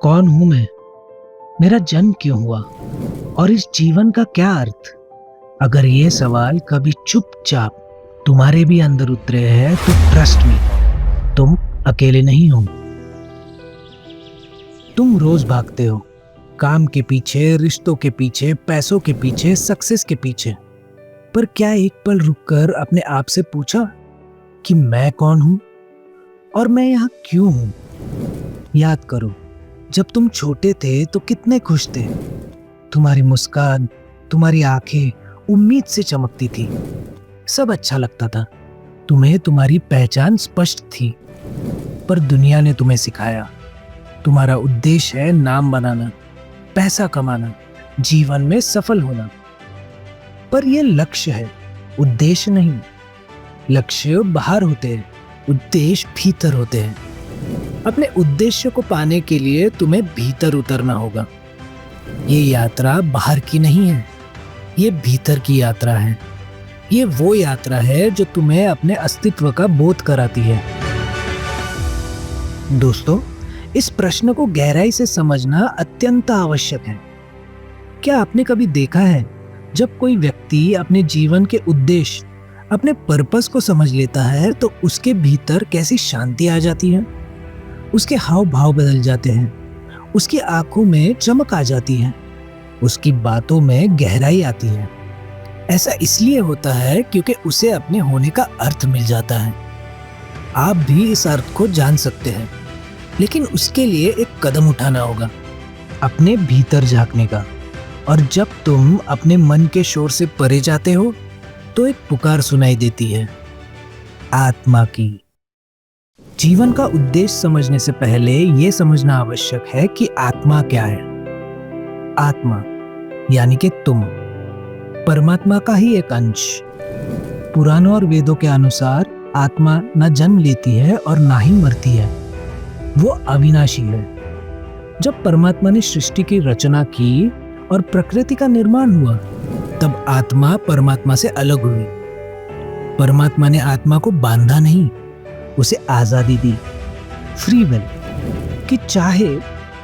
कौन हूं मैं? मेरा जन्म क्यों हुआ? और इस जीवन का क्या अर्थ? अगर ये सवाल कभी चुपचाप तुम्हारे भी अंदर उतरे हैं तो ट्रस्ट मी, तुम अकेले नहीं हो। तुम रोज भागते हो, काम के पीछे, रिश्तों के पीछे, पैसों के पीछे, सक्सेस के पीछे। पर क्या एक पल रुककर अपने आप से पूछा कि मैं कौन हूं और मैं यहाँ क्यों हूं? याद करो, जब तुम छोटे थे तो कितने खुश थे। तुम्हारी मुस्कान, तुम्हारी आंखें उम्मीद से चमकती थी। सब अच्छा लगता था। तुम्हें तुम्हारी पहचान स्पष्ट थी। पर दुनिया ने तुम्हें सिखाया, तुम्हारा उद्देश्य है नाम बनाना, पैसा कमाना, जीवन में सफल होना। पर यह लक्ष्य है, उद्देश्य नहीं। लक्ष्य बाहर होते हैं, उद्देश्य भीतर होते हैं। अपने उद्देश्य को पाने के लिए तुम्हें भीतर उतरना होगा। ये यात्रा बाहर की नहीं है, ये भीतर की यात्रा है। ये वो यात्रा है जो तुम्हें अपने अस्तित्व का बोध कराती है। दोस्तों, इस प्रश्न को गहराई से समझना अत्यंत आवश्यक है। क्या आपने कभी देखा है, जब कोई व्यक्ति अपने जीवन के उद्देश्य, अपने पर्पस को समझ लेता है तो उसके भीतर कैसी शांति आ जाती है। उसके हाव भाव बदल जाते हैं, उसकी आंखों में चमक आ जाती है, उसकी बातों में गहराई आती है। ऐसा इसलिए होता है क्योंकि उसे अपने होने का अर्थ मिल जाता है। आप भी इस अर्थ को जान सकते हैं, लेकिन उसके लिए एक कदम उठाना होगा, अपने भीतर झांकने का। और जब तुम अपने मन के शोर से परे जाते हो तो एक पुकार सुनाई देती है, आत्मा की। जीवन का उद्देश्य समझने से पहले यह समझना आवश्यक है कि आत्मा क्या है। आत्मा यानी कि तुम, परमात्मा का ही एक अंश। पुराणों और वेदों के अनुसार आत्मा न जन्म लेती है और ना ही मरती है, वो अविनाशी है। जब परमात्मा ने सृष्टि की रचना की और प्रकृति का निर्माण हुआ, तब आत्मा परमात्मा से अलग हुई। परमात्मा ने आत्मा को बांधा नहीं, उसे आजादी दी, फ्री विल, कि चाहे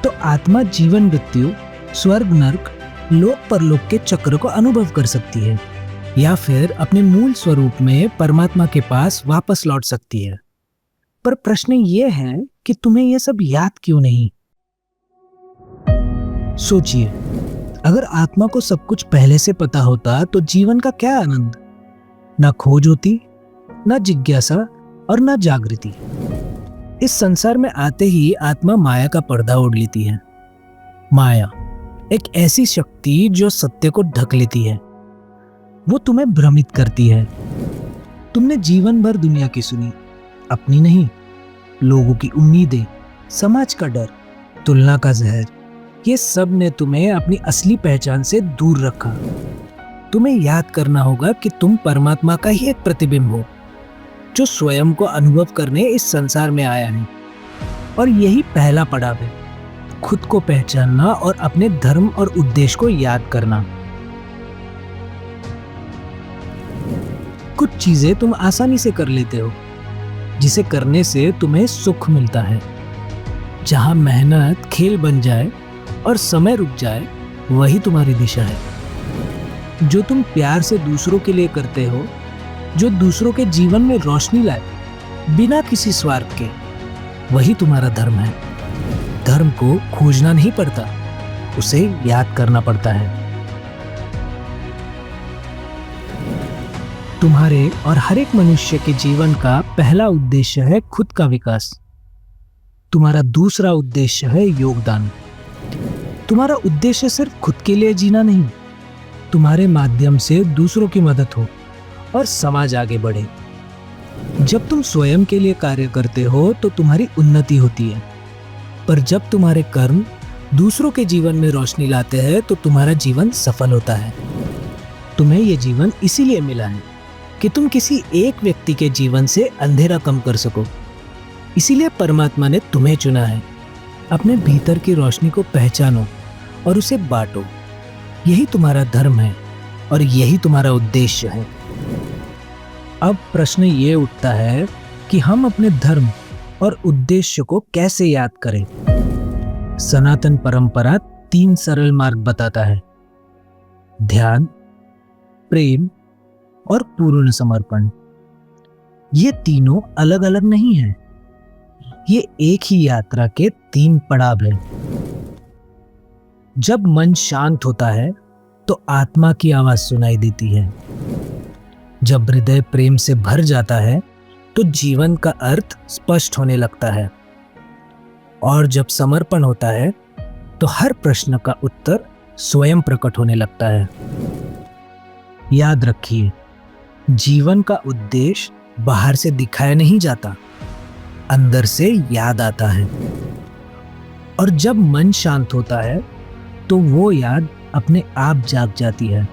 तो आत्मा जीवन मृत्यु, स्वर्ग नरक, लोक परलोक के चक्र को अनुभव कर सकती है, या फिर अपने मूल स्वरूप में परमात्मा के पास वापस लौट सकती है। पर प्रश्न ये है कि तुम्हें यह सब याद क्यों नहीं? सोचिए, अगर आत्मा को सब कुछ पहले से पता होता तो जीवन का क्या आनंद। ना खोज होती, ना जिज्ञासा और ना जागृति। इस संसार में आते ही आत्मा माया का पर्दा ओढ़ लेती है। माया एक ऐसी शक्ति जो सत्य को ढक लेती है। वो तुम्हें भ्रमित करती है। तुमने जीवन भर दुनिया की सुनी, अपनी नहीं। लोगों की उम्मीदें, समाज का डर, तुलना का जहर, ये सब ने तुम्हें अपनी असली पहचान से दूर रखा। तुम्हें याद करना होगा कि तुम परमात्मा का ही एक प्रतिबिंब हो, जो स्वयं को अनुभव करने इस संसार में आया है। और यही पहला पड़ाव है, खुद को पहचानना और अपने धर्म और उद्देश्य को याद करना। कुछ चीजें तुम आसानी से कर लेते हो, जिसे करने से तुम्हें सुख मिलता है। जहां मेहनत खेल बन जाए और समय रुक जाए, वही तुम्हारी दिशा है। जो तुम प्यार से दूसरों के लिए करते हो, जो दूसरों के जीवन में रोशनी लाए बिना किसी स्वार्थ के, वही तुम्हारा धर्म है। धर्म को खोजना नहीं पड़ता, उसे याद करना पड़ता है। तुम्हारे और हर एक मनुष्य के जीवन का पहला उद्देश्य है खुद का विकास। तुम्हारा दूसरा उद्देश्य है योगदान। तुम्हारा उद्देश्य सिर्फ खुद के लिए जीना नहीं, तुम्हारे माध्यम से दूसरों की मदद हो और समाज आगे बढ़े। जब तुम स्वयं के लिए कार्य करते हो तो तुम्हारी उन्नति होती है, पर जब तुम्हारे कर्म दूसरों के जीवन में रोशनी लाते हैं तो तुम्हारा जीवन सफल होता है। तुम्हें यह जीवन इसीलिए मिला है कि तुम किसी एक व्यक्ति के जीवन से अंधेरा कम कर सको। इसीलिए परमात्मा ने तुम्हें चुना है। अपने भीतर की रोशनी को पहचानो और उसे बांटो। यही तुम्हारा धर्म है और यही तुम्हारा उद्देश्य है। अब प्रश्न ये उठता है कि हम अपने धर्म और उद्देश्य को कैसे याद करें। सनातन परंपरा 3 सरल मार्ग बताता है: ध्यान, प्रेम और पूर्ण समर्पण। ये तीनों अलग अलग नहीं हैं। ये एक ही यात्रा के 3 पड़ाव हैं। जब मन शांत होता है तो आत्मा की आवाज सुनाई देती है। जब हृदय प्रेम से भर जाता है तो जीवन का अर्थ स्पष्ट होने लगता है। और जब समर्पण होता है तो हर प्रश्न का उत्तर स्वयं प्रकट होने लगता है। याद रखिए, जीवन का उद्देश्य बाहर से दिखाया नहीं जाता, अंदर से याद आता है। और जब मन शांत होता है तो वो याद अपने आप जाग जाती है।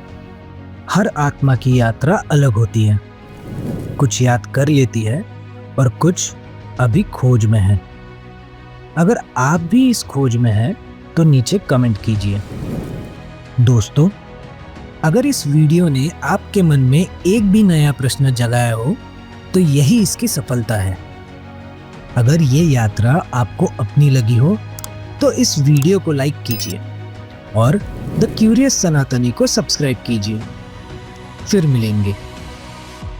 हर आत्मा की यात्रा अलग होती है। कुछ याद कर लेती है और कुछ अभी खोज में है। अगर आप भी इस खोज में हैं तो नीचे कमेंट कीजिए। दोस्तों, अगर इस वीडियो ने आपके मन में एक भी नया प्रश्न जगाया हो तो यही इसकी सफलता है। अगर ये यात्रा आपको अपनी लगी हो तो इस वीडियो को लाइक कीजिए और द क्यूरियस सनातनी को सब्सक्राइब कीजिए। फिर मिलेंगे।